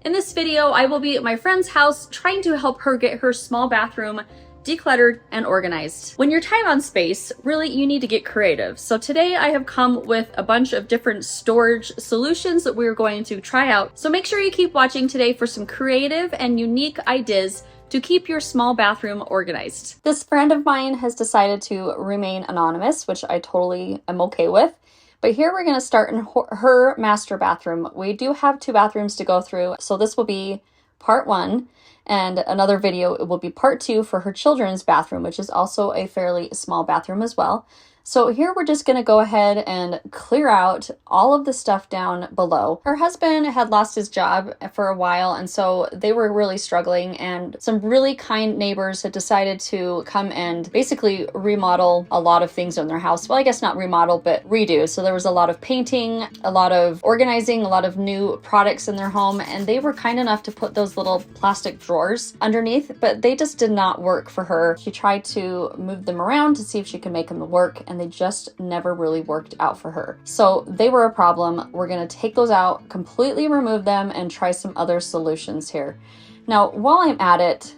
In this video, I will be at my friend's house trying to help her get her small bathroom decluttered and organized. When you're tight on space, really you need to get creative. So today I have come with a bunch of different storage solutions that we're going to try out. So make sure you keep watching today for some creative and unique ideas to keep your small bathroom organized. This friend of mine has decided to remain anonymous, which I totally am okay with. But here we're going to start in her master bathroom. We do have 2 bathrooms to go through, so this will be part 1. And another video, it will be part 2 for her children's bathroom, which is also a fairly small bathroom as well. So here we're just going to go ahead and clear out all of the stuff down below. Her husband had lost his job for a while, and so they were really struggling, and some really kind neighbors had decided to come and basically remodel a lot of things in their house. Well, I guess not remodel, but redo. So there was a lot of painting, a lot of organizing, a lot of new products in their home, and they were kind enough to put those little plastic drawers underneath, but they just did not work for her. She tried to move them around to see if she could make them work, and they just never really worked out for her. So they were a problem. We're going to take those out, completely remove them, and try some other solutions here. Now, while I'm at it,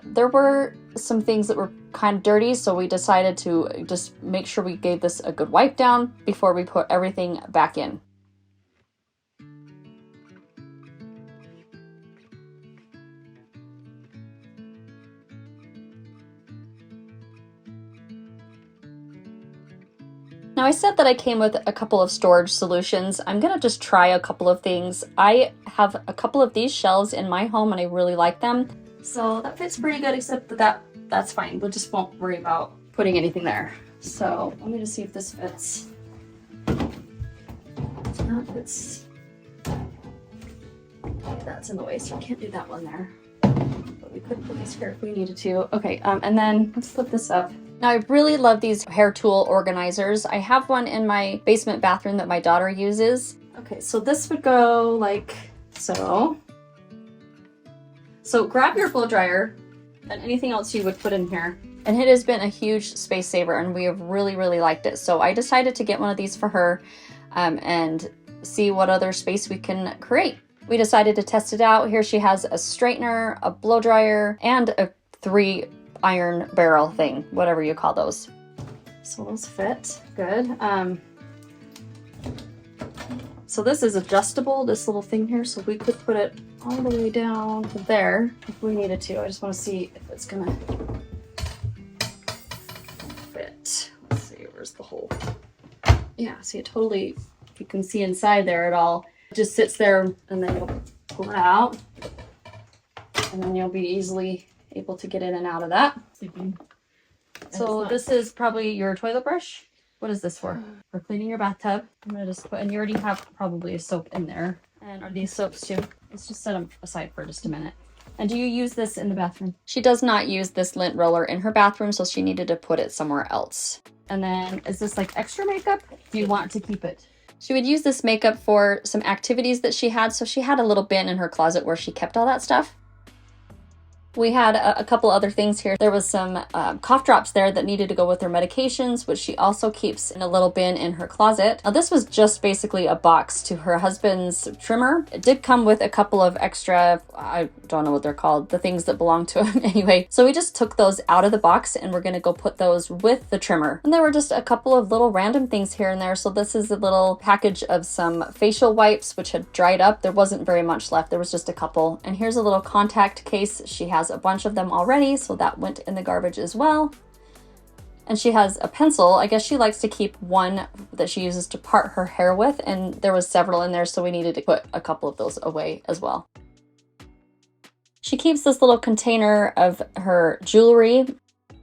there were some things that were kind of dirty, so we decided to just make sure we gave this a good wipe down before we put everything back in. Now I said that I came with a couple of storage solutions. I'm gonna just try a couple of things. I have a couple of these shelves in my home and I really like them. So that fits pretty good, except that's fine. We just won't worry about putting anything there. So let me just see if this fits. That's in the way, so I can't do that one there. But we could put this here if we needed to. Okay, and then let's flip this up. Now, I really love these hair tool organizers. I have one in my basement bathroom that my daughter uses. Okay, so this would go like so. So grab your blow dryer and anything else you would put in here. And it has been a huge space saver and we have really, really liked it. So I decided to get one of these for her and see what other space we can create. We decided to test it out. Here she has a straightener, a blow dryer, and a 3 iron barrel thing, whatever you call those. So those fit good. So this is adjustable, this little thing here, so we could put it all the way down to there if we needed to. I just want to see if it's gonna fit. Let's see, where's the hole? Yeah, see, it totally, you can see inside there at all. It just sits there and then you'll pull it out and then you'll be easily able to get in and out of that. So this is probably your toilet brush. What is this for? For cleaning your bathtub. I'm gonna just put, and you already have probably a soap in there. And are these soaps too? Let's just set them aside for just a minute. And do you use this in the bathroom? She does not use this lint roller in her bathroom, so she needed to put it somewhere else. And then is this like extra makeup? Do you want to keep it? She would use this makeup for some activities that she had. So she had a little bin in her closet where she kept all that stuff. We had a couple other things here. There was some cough drops there that needed to go with her medications, which she also keeps in a little bin in her closet. Now this was just basically a box to her husband's trimmer. It did come with a couple of extra, I don't know what they're called, the things that belong to him anyway. So we just took those out of the box and we're gonna go put those with the trimmer. And there were just a couple of little random things here and there. So this is a little package of some facial wipes, which had dried up. There wasn't very much left. There was just a couple. And here's a little contact case. She has a bunch of them already, so that went in the garbage as well. And she has a pencil. I guess she likes to keep one that she uses to part her hair with, and there was several in there, so we needed to put a couple of those away as well. She keeps this little container of her jewelry. You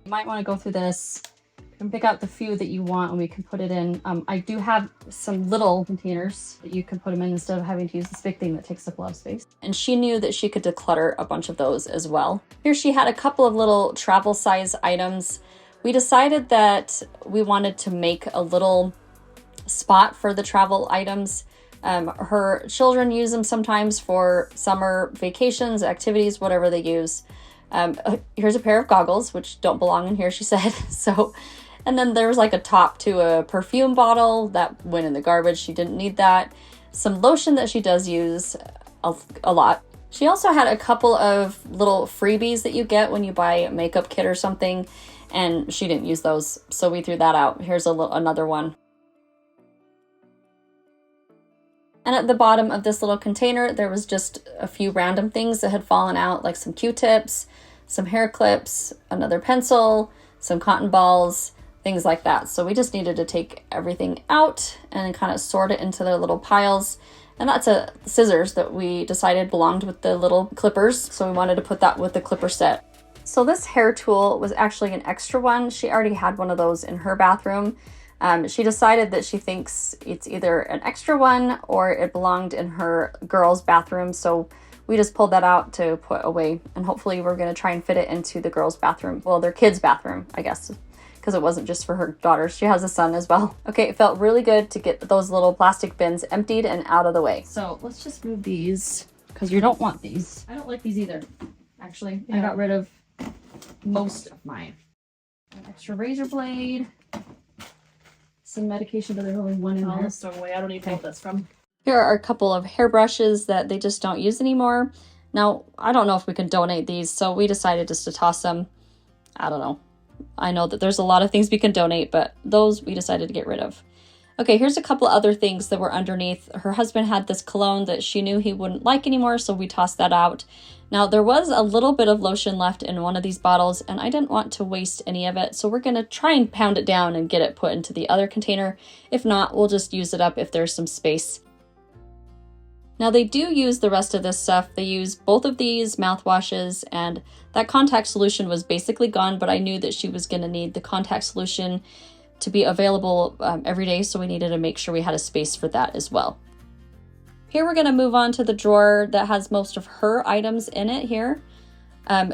might want to go through this and pick out the few that you want and we can put it in. I do have some little containers that you can put them in instead of having to use this big thing that takes up a lot of space. And she knew that she could declutter a bunch of those as well. Here she had a couple of little travel size items. We decided that we wanted to make a little spot for the travel items. Her children use them sometimes for summer vacations, activities, whatever they use. Here's a pair of goggles, which don't belong in here, she said. And then there was like a top to a perfume bottle that went in the garbage. She didn't need that. Some lotion that she does use a lot. She also had a couple of little freebies that you get when you buy a makeup kit or something, and she didn't use those, so we threw that out. Here's another one. And at the bottom of this little container, there was just a few random things that had fallen out, like some Q-tips, some hair clips, another pencil, some cotton balls, things like that. So we just needed to take everything out and kind of sort it into their little piles. And that's a scissors that we decided belonged with the little clippers. So we wanted to put that with the clipper set. So this hair tool was actually an extra one. She already had one of those in her bathroom. She decided that she thinks it's either an extra one or it belonged in her girls' bathroom. So we just pulled that out to put away. And hopefully we're going to try and fit it into the girls' bathroom. Well, their kids' bathroom, I guess, because it wasn't just for her daughters. She has a son as well. Okay, it felt really good to get those little plastic bins emptied and out of the way. So let's just move these because you don't want these. I don't like these either. Actually, yeah. I got rid of most of mine. An extra razor blade. Some medication, but there's only one in there. I'll throw away. I don't even know what that's from. Here are a couple of hairbrushes that they just don't use anymore. Now, I don't know if we can donate these, so we decided just to toss them. I don't know. I know that there's a lot of things we can donate, but those we decided to get rid of. Okay, here's a couple other things that were underneath. Her husband had this cologne that she knew he wouldn't like anymore, so we tossed that out. Now, there was a little bit of lotion left in one of these bottles, and I didn't want to waste any of it, so we're going to try and pound it down and get it put into the other container. If not, we'll just use it up if there's some space. Now, they do use the rest of this stuff. They use both of these mouthwashes, and that contact solution was basically gone, but I knew that she was going to need the contact solution to be available every day, so we needed to make sure we had a space for that as well. Here we're going to move on to the drawer that has most of her items in it here.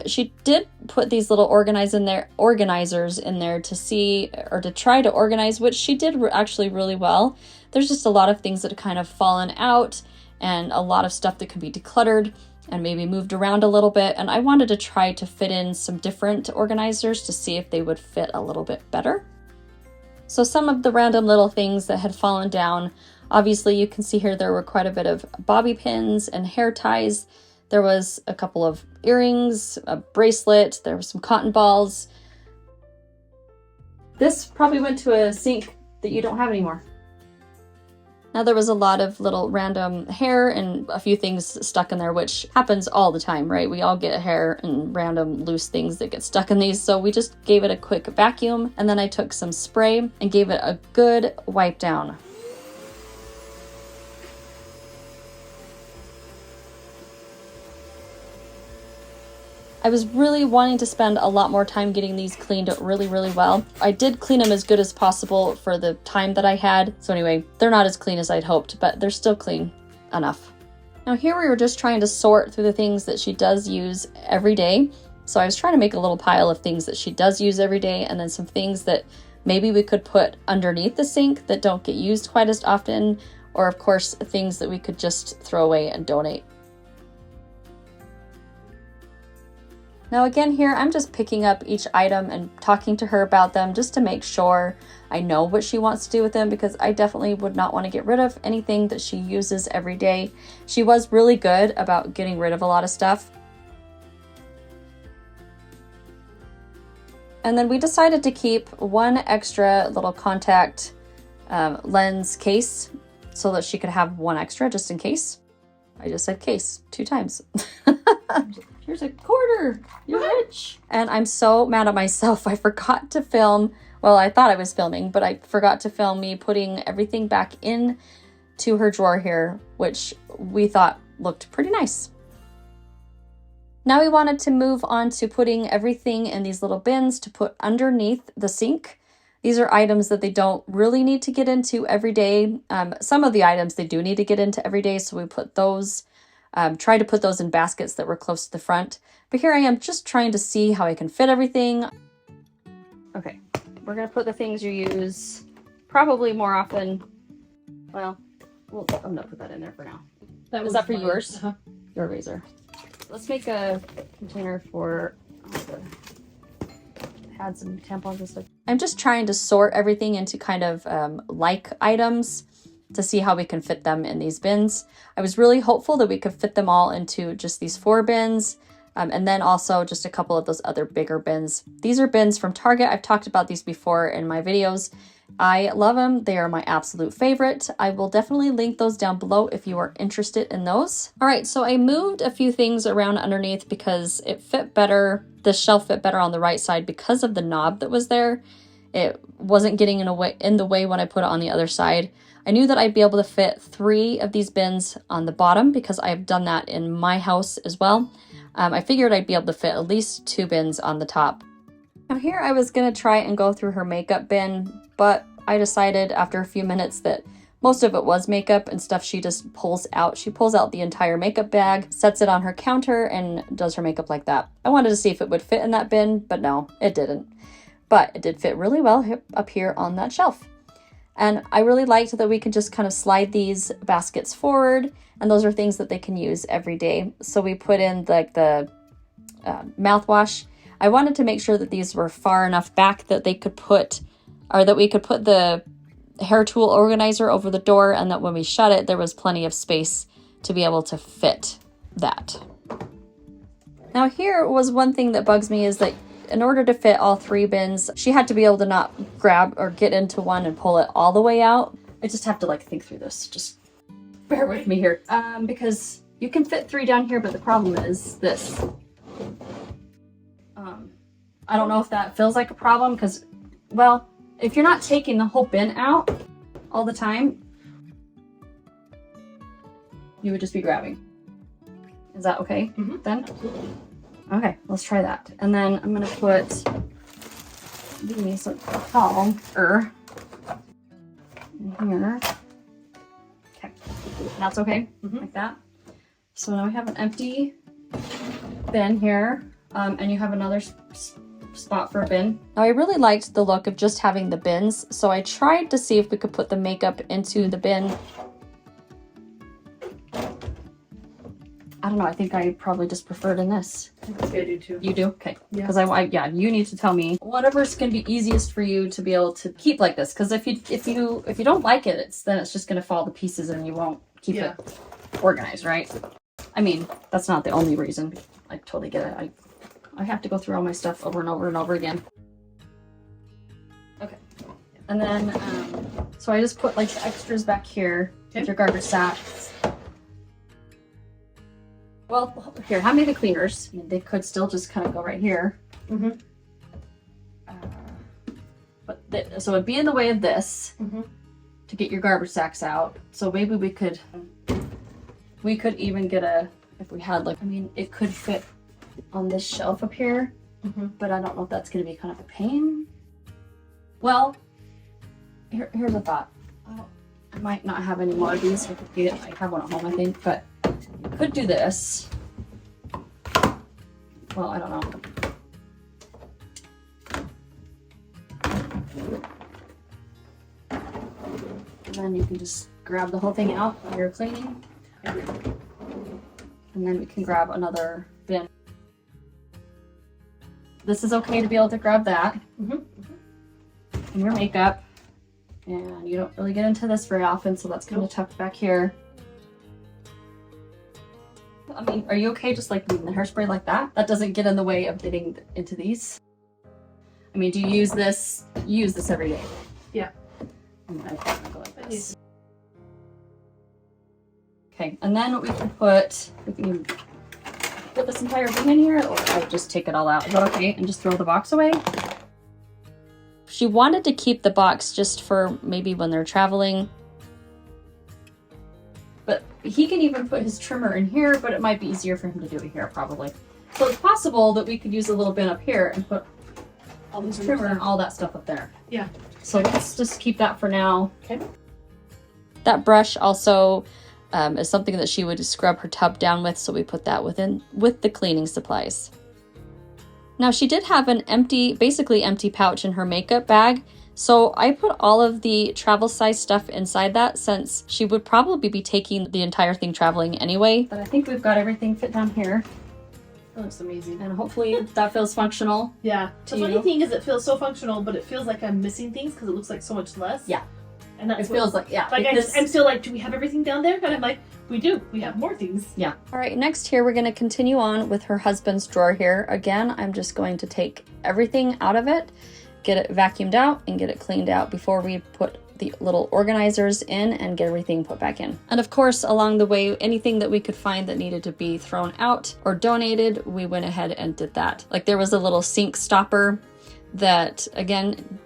She did put these little organizers in there to see or to try to organize, which she did actually really well. There's just a lot of things that have kind of fallen out and a lot of stuff that could be decluttered and maybe moved around a little bit. And I wanted to try to fit in some different organizers to see if they would fit a little bit better. So some of the random little things that had fallen down, obviously you can see here there were quite a bit of bobby pins and hair ties. There was a couple of earrings, a bracelet, there were some cotton balls. This probably went to a sink that you don't have anymore. Now there was a lot of little random hair and a few things stuck in there, which happens all the time, right? We all get hair and random loose things that get stuck in these. So we just gave it a quick vacuum, and then I took some spray and gave it a good wipe down. I was really wanting to spend a lot more time getting these cleaned really, really well. I did clean them as good as possible for the time that I had. So anyway, they're not as clean as I'd hoped, but they're still clean enough. Now here we were just trying to sort through the things that she does use every day. So I was trying to make a little pile of things that she does use every day, and then some things that maybe we could put underneath the sink that don't get used quite as often, or of course, things that we could just throw away and donate. Now again here, I'm just picking up each item and talking to her about them just to make sure I know what she wants to do with them, because I definitely would not want to get rid of anything that she uses every day. She was really good about getting rid of a lot of stuff. And then we decided to keep one extra little contact lens case so that she could have one extra just in case. I just said case 2 times. Here's a quarter. You're rich. And I'm so mad at myself. I forgot to film. Well, I thought I was filming, but I forgot to film me putting everything back in to her drawer here, which we thought looked pretty nice. Now we wanted to move on to putting everything in these little bins to put underneath the sink. These are items that they don't really need to get into every day. Some of the items they do need to get into every day, so we put those. Tried to put those in baskets that were close to the front. But here I am just trying to see how I can fit everything. Okay, we're gonna put the things you use probably more often. Well, I'm gonna put that in there for now. Is that for yours? Uh-huh. Your razor. Let's make a container for add some tampons and stuff. I'm just trying to sort everything into kind of like items. to see how we can fit them in these bins. I was really hopeful that we could fit them all into just these 4 bins, and then also just a couple of those other bigger bins. These are bins from Target. I've talked about these before in my videos. I love them. They are my absolute favorite. I will definitely link those down below if you are interested in those. All right, so I moved a few things around underneath because it fit better. The shelf fit better on the right side because of the knob that was there. It wasn't getting in the way when I put it on the other side. I knew that I'd be able to fit 3 of these bins on the bottom because I've done that in my house as well. I figured I'd be able to fit at least 2 bins on the top. Now here I was gonna try and go through her makeup bin, but I decided after a few minutes that most of it was makeup and stuff she just pulls out. She pulls out the entire makeup bag, sets it on her counter, and does her makeup like that. I wanted to see if it would fit in that bin, but no, it didn't. But it did fit really well up here on that shelf. And I really liked that we could just kind of slide these baskets forward, and those are things that they can use every day. So we put in the mouthwash. I wanted to make sure that these were far enough back that they could put, or that we could put the hair tool organizer over the door, and that when we shut it, there was plenty of space to be able to fit that. Now here was one thing that bugs me is that in order to fit all 3 bins, she had to be able to not grab or get into one and pull it all the way out. I just have to like think through this. Just bear with me here. Because you can fit 3 down here, but the problem is this. I don't know if that feels like a problem because, well, if you're not taking the whole bin out all the time, you would just be grabbing. Is that okay then? Absolutely. Okay, let's try that. And then I'm gonna put these taller in here. Okay, that's okay, like that. So now we have an empty bin here, and you have another spot for a bin. Now I really liked the look of just having the bins, so I tried to see if we could put the makeup into the bin. I don't know, I think I probably just preferred in this. I think I do too. You do? Okay. Yeah. Because yeah, you need to tell me whatever's gonna be easiest for you to be able to keep like this. Because if you don't like it, then it's just gonna fall to pieces and you won't keep it organized, right? I mean, that's not the only reason. I totally get it. I have to go through all my stuff over and over and over again. Okay. And then so I just put like the extras back here with your garbage sacks. Well, here, hand me the cleaners. I mean, they could still just kind of go right here. So it'd be in the way of this to get your garbage sacks out. So maybe we could even get if we had like, I mean, it could fit on this shelf up here, but I don't know if that's going to be kind of a pain. Well, here's a thought. I might not have any more of these. I have one at home, I think, but could do this. Well, I don't know. And then you can just grab the whole thing out while you're cleaning. And then we can grab another bin. This is okay to be able to grab that. And your makeup. And you don't really get into this very often, so that's kind of tucked back here. I mean, are you okay just like leaving the hairspray like that? That doesn't get in the way of getting into these. I mean, do you use this? You use this every day? Yeah. I'm gonna go like this. Okay, and then we can put this entire bin in here, or I just take it all out. Is that okay? And just throw the box away? She wanted to keep the box just for maybe when they're traveling. But he can even put his trimmer in here, but it might be easier for him to do it here probably. So it's possible that we could use a little bin up here and put all this trimmer and all that stuff up there. Yeah. So let's just keep that for now. Okay. That brush also is something that she would scrub her tub down with, so we put that with the cleaning supplies. Now she did have an basically empty pouch in her makeup bag, so I put all of the travel size stuff inside that since she would probably be taking the entire thing traveling anyway. But I think we've got everything fit down here. That looks amazing. And hopefully that feels functional. Yeah. The funny thing is it feels so functional, but it feels like I'm missing things because it looks like so much less. Yeah. And that's It feels like, yeah. like because- I'm still like, do we have everything down there? And I'm like, we do. We have more things. Yeah. All right, next here, we're going to continue on with her husband's drawer here. Again, I'm just going to take everything out of it, get it vacuumed out, and get it cleaned out before we put the little organizers in and get everything put back in. And of course, along the way, anything that we could find that needed to be thrown out or donated, we went ahead and did that. Like there was a little sink stopper that, again,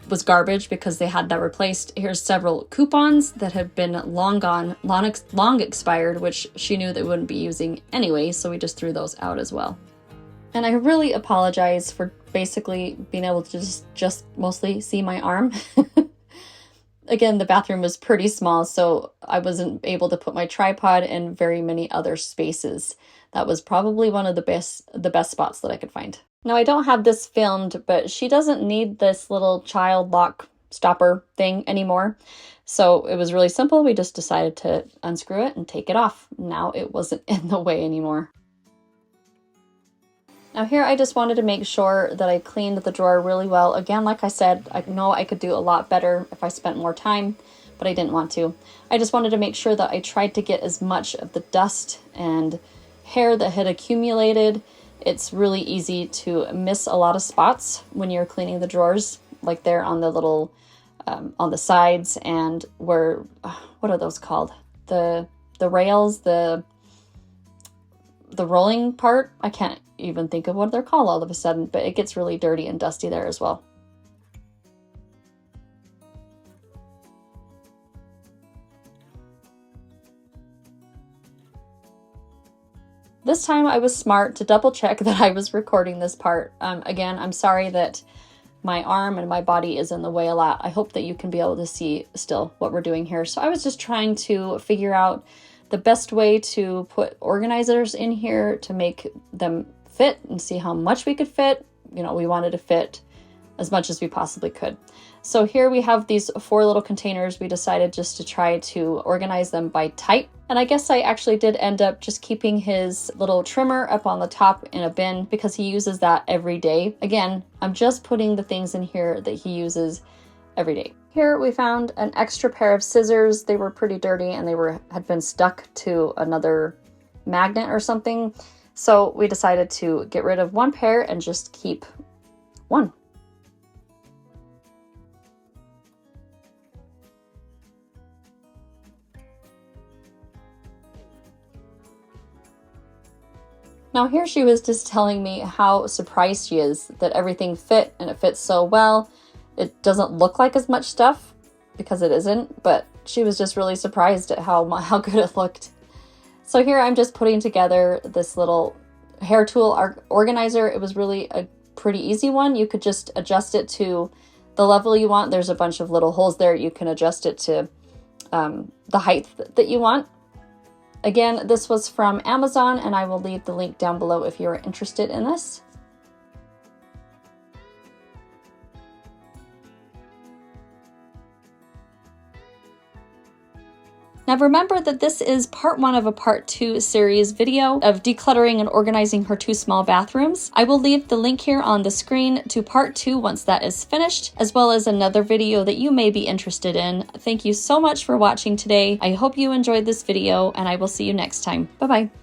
was garbage because they had that replaced. Here's several coupons that have been long gone, long expired, which she knew they wouldn't be using anyway, so we just threw those out as well. And I really apologize for basically being able to just mostly see my arm. Again, the bathroom was pretty small, so I wasn't able to put my tripod in very many other spaces. That was probably one of the best spots that I could find. Now, I don't have this filmed, but she doesn't need this little child lock stopper thing anymore. So it was really simple. We just decided to unscrew it and take it off. Now it wasn't in the way anymore. Now here, I just wanted to make sure that I cleaned the drawer really well. Again, like I said, I know I could do a lot better if I spent more time, but I didn't want to. I just wanted to make sure that I tried to get as much of the dust and hair that had accumulated. It's really easy to miss a lot of spots when you're cleaning the drawers, like there on the little, on the sides and where, what are those called? The rails, the rolling part. I can't even think of what they're called all of a sudden, but it gets really dirty and dusty there as well. This time I was smart to double check that I was recording this part. Again, I'm sorry that my arm and my body is in the way a lot. I hope that you can be able to see still what we're doing here. So I was just trying to figure out the best way to put organizers in here to make them fit and see how much we could fit. You know, we wanted to fit as much as we possibly could. So here we have these 4 little containers. We decided just to try to organize them by type. And I guess I actually did end up just keeping his little trimmer up on the top in a bin because he uses that every day. Again, I'm just putting the things in here that he uses every day. Here we found an extra pair of scissors. They were pretty dirty and they had been stuck to another magnet or something. So we decided to get rid of 1 pair and just keep 1. Now here she was just telling me how surprised she is that everything fit and it fits so well. It doesn't look like as much stuff because it isn't, but she was just really surprised at how good it looked. So here I'm just putting together this little hair tool organizer. It was really a pretty easy one. You could just adjust it to the level you want. There's a bunch of little holes there. You can adjust it to the height that you want. Again, this was from Amazon, and I will leave the link down below if you're interested in this. Now remember that this is part 1 of a part 2 series video of decluttering and organizing her 2 small bathrooms. I will leave the link here on the screen to part 2 once that is finished, as well as another video that you may be interested in. Thank you so much for watching today. I hope you enjoyed this video, and I will see you next time. Bye-bye.